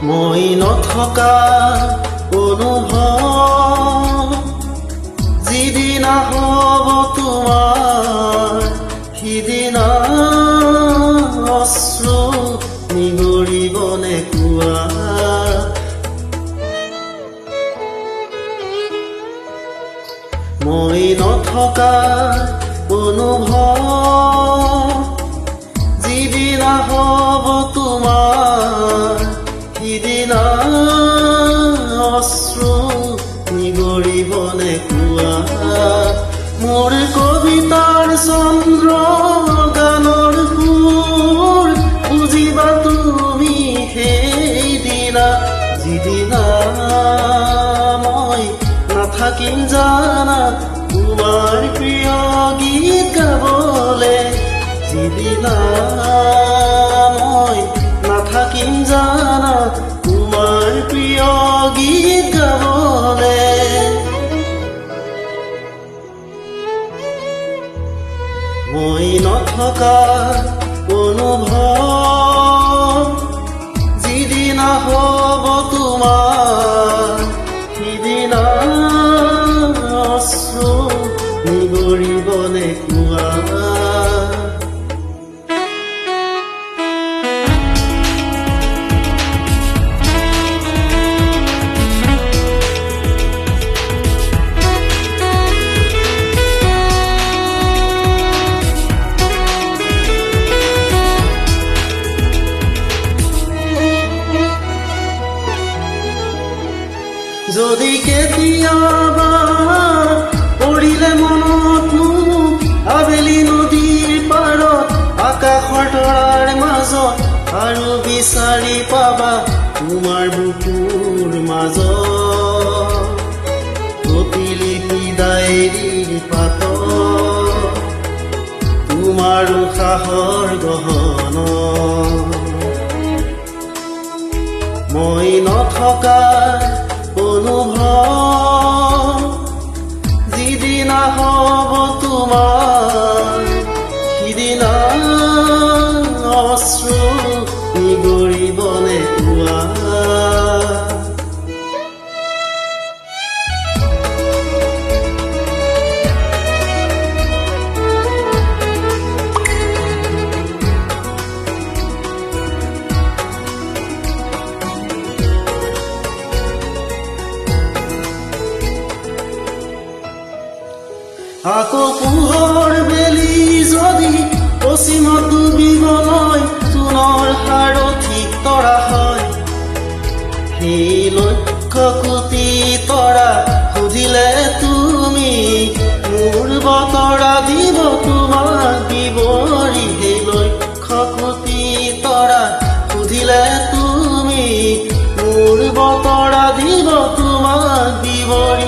মই নথকা অনুভৱ যিদিনা হ'ব তোমাৰ সিদিনা অশ্ৰু নিগৰিবনে কোৱা মই নথকা অনুভৱ যিদিনা হ'ব তোমাৰ সিদিনা অশ্ৰু নিগৰিবনে কোৱা মোৰ কবিতাৰ চন্দ্ৰ গানৰ সুৰ বুজিবা তুমি সেইদিনা যিদিনা মই নাথাকিম জানা তোমাৰ প্ৰিয় গীত গাবলে যিদিনা মই নাথাকিম জানা তোমাৰ প্ৰিয় গীত গাবলে মই নথকা অনুভৱ যিদিনা হ'ব তোমাৰ সিদিনা অশ্ৰু নিগৰিবনে কোৱা যদি কেতিয়াবা পৰিলে মনত মোক আবেলি নদীৰ পাৰত আকাশৰ তৰাৰ মাজত আৰু বিচাৰি পাবা তোমাৰ বুকুৰ মাজত প্ৰতিলিপি ডায়েৰীৰ পাতত তোমাৰ উশাহৰ গহন মই নথকা অনুভৱ যিদিনা হ'ব তোমাৰ সিদিনা অশ্ৰু নিগৰিবনে কোৱা আকৌ পোহৰ বেলি যদি পশ্চিমত ডুবিবলৈ সোণৰ সাৰথি তৰা হয় সেই লক্ষ্য কোটি তৰা সুধিলে তুমি মোৰ বতৰা দিব তোমাক বিৱৰি সেই লক্ষ্য কোটি তৰা সুধিলে তুমি মোৰ বতৰা দিব তোমাক বিৱৰি